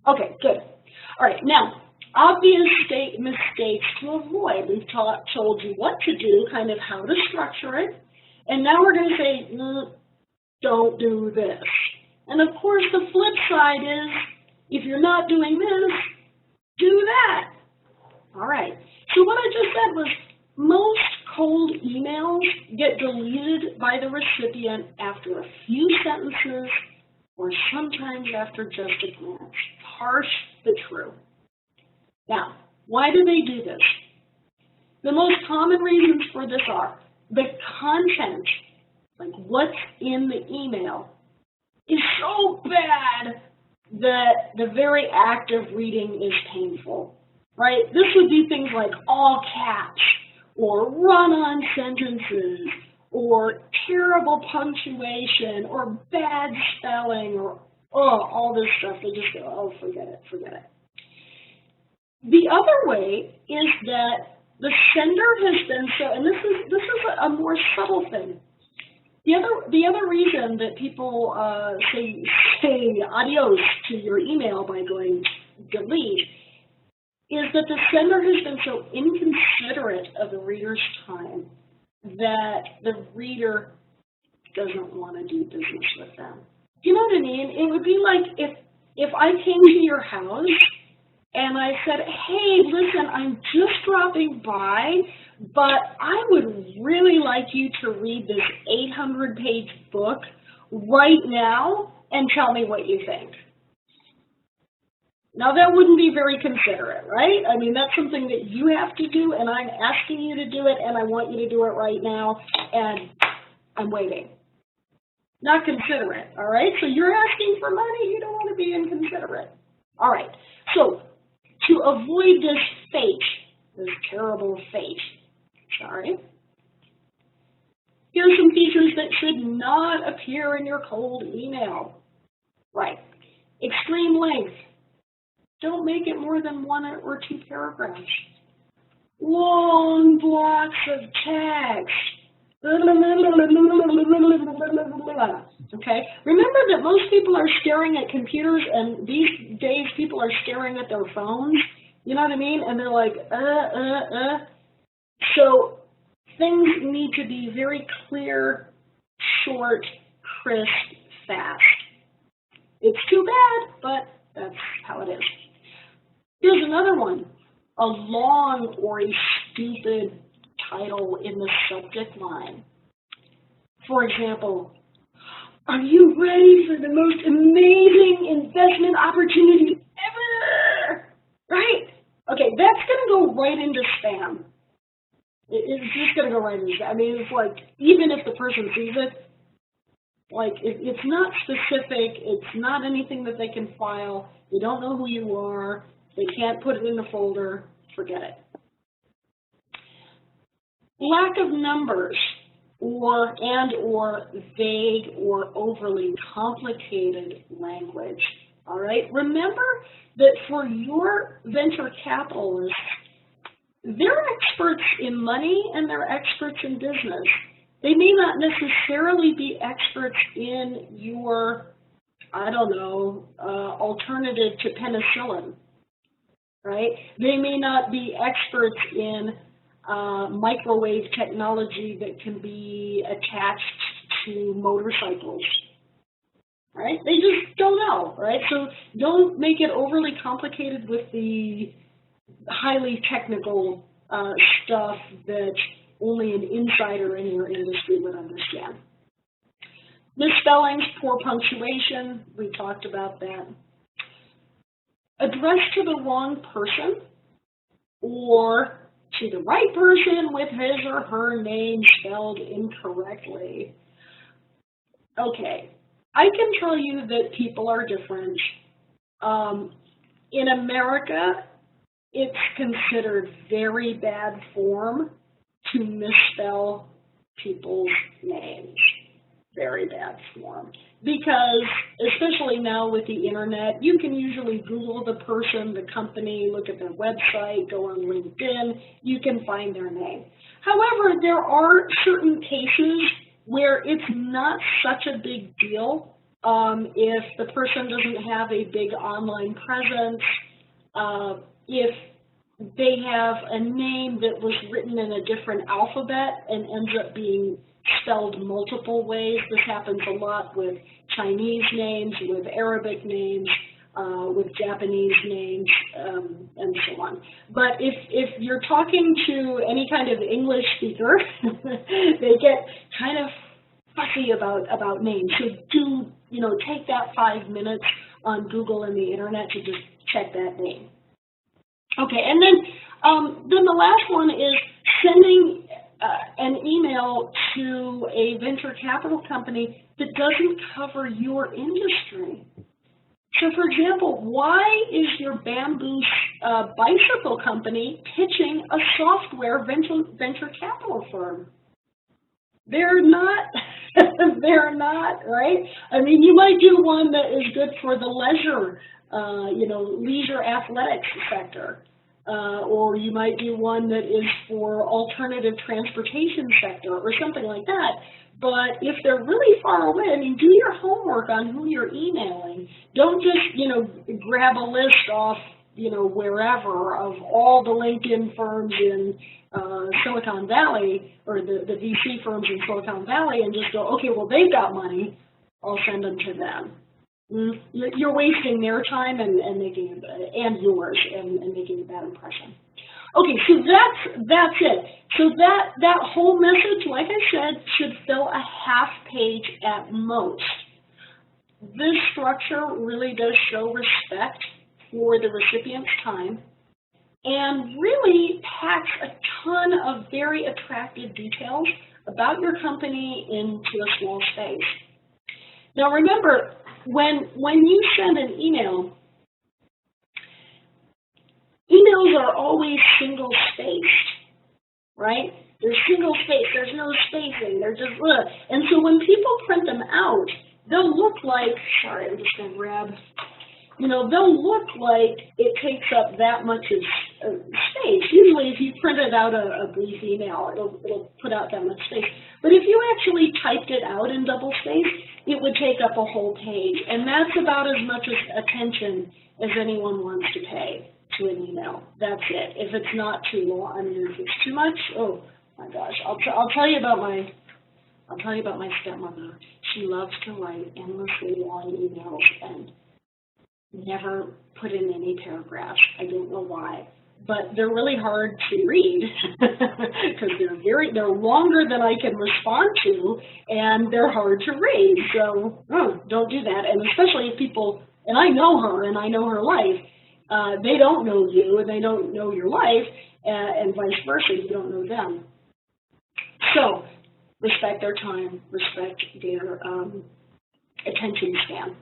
Okay, good. All right, now, obvious mistakes to avoid. We've told you what to do, kind of how to structure it, and now we're going to say, don't do this. And of course, the flip side is, if you're not doing this, do that. All right, so what I just said was, most cold emails get deleted by the recipient after a few sentences or sometimes after just a glance. Harsh but true. Now, why do they do this? The most common reasons for this are the content, like what's in the email, is so bad that the very act of reading is painful, right? This would be things like all caps, or run-on sentences, or terrible punctuation, or bad spelling, or all this stuff. They just go, oh, forget it, forget it. The other way is that the sender has been so, and this is a more subtle thing. The other reason that people say adios to your email by going delete is that the sender has been so inconsiderate of the reader's time that the reader doesn't want to do business with them. You know what I mean? It would be like if I came to your house and I said, hey, listen, I'm just dropping by, but I would really like you to read this 800-page book right now and tell me what you think. Now, that wouldn't be very considerate, right? I mean, that's something that you have to do, and I'm asking you to do it, and I want you to do it right now, and I'm waiting. Not considerate, all right? So you're asking for money. You don't want to be inconsiderate. All right. So to avoid this fate, this terrible fate, sorry, here are some features that should not appear in your cold email. Right. Extreme length. Don't make it more than 1 or 2 paragraphs. Long blocks of text. Okay? Remember that most people are staring at computers, and these days people are staring at their phones. You know what I mean? And they're like, So things need to be very clear, short, crisp, fast. It's too bad, but that's how it is. Here's another one, a long or a stupid title in the subject line. For example, are you ready for the most amazing investment opportunity ever? Right? Okay, that's going to go right into spam. It's just going to go right into spam. I mean, it's like, even if the person sees it, like, it's not specific, it's not anything that they can file, they don't know who you are, they can't put it in the folder, forget it. Lack of numbers or vague or overly complicated language, all right? Remember that for your venture capitalists, they're experts in money and they're experts in business. They may not necessarily be experts in your, I don't know, alternative to penicillin, right? They may not be experts in microwave technology that can be attached to motorcycles, right? They just don't know, right? So don't make it overly complicated with the highly technical stuff that only an insider in your industry would understand. Misspellings, poor punctuation, we talked about that. Addressed to the wrong person or to the right person with his or her name spelled incorrectly. Okay, I can tell you that people are different. In America, it's considered very bad form to misspell people's names. Very bad form. Because, especially now with the internet, you can usually Google the person, the company, look at their website, go on LinkedIn, you can find their name. However, there are certain cases where it's not such a big deal if the person doesn't have a big online presence, if they have a name that was written in a different alphabet and ends up being spelled multiple ways. This happens a lot with Chinese names, with Arabic names, with Japanese names, and so on. But if you're talking to any kind of English speaker, they get kind of fussy about names. So do, take that 5 minutes on Google and the internet to just check that name. Okay, and then the last one is sending an email to a venture capital company that doesn't cover your industry. So, for example, why is your bamboo bicycle company pitching a software venture capital firm? They're not, they're not, right? I mean, you might do one that is good for the leisure, leisure athletics sector. Or you might do one that is for alternative transportation sector or something like that. But if they're really far away, I mean, do your homework on who you're emailing. Don't just, grab a list off, wherever of all the LinkedIn firms in Silicon Valley or the VC firms in Silicon Valley and just go, okay, well, they've got money, I'll send them to them. You're wasting their time and making and yours and making a bad impression. Okay, so that's it. So that whole message, like I said, should fill a half page at most. This structure really does show respect for the recipient's time and really packs a ton of very attractive details about your company into a small space. Now remember, when you send an email, emails are always single-spaced, right? They're single-spaced, there's no spacing, they're just, and so when people print them out, they'll look like, sorry, I'm just going to grab, they'll look like it takes up that much of space. Usually if you printed out a brief email, it'll put out that much space. But if you actually typed it out in double space, it would take up a whole page. And that's about as much attention as anyone wants to pay to an email. That's it. If it's not too long, I mean, if it's too much, oh my gosh. I'll tell you about my stepmother. She loves to write endlessly long emails and never put in any paragraphs. I don't know why, but they're really hard to read because they're longer than I can respond to, and they're hard to read. So don't do that. And especially if people, and I know her and I know her life, they don't know you and they don't know your life, and vice versa. You don't know them. So respect their time, respect their attention span.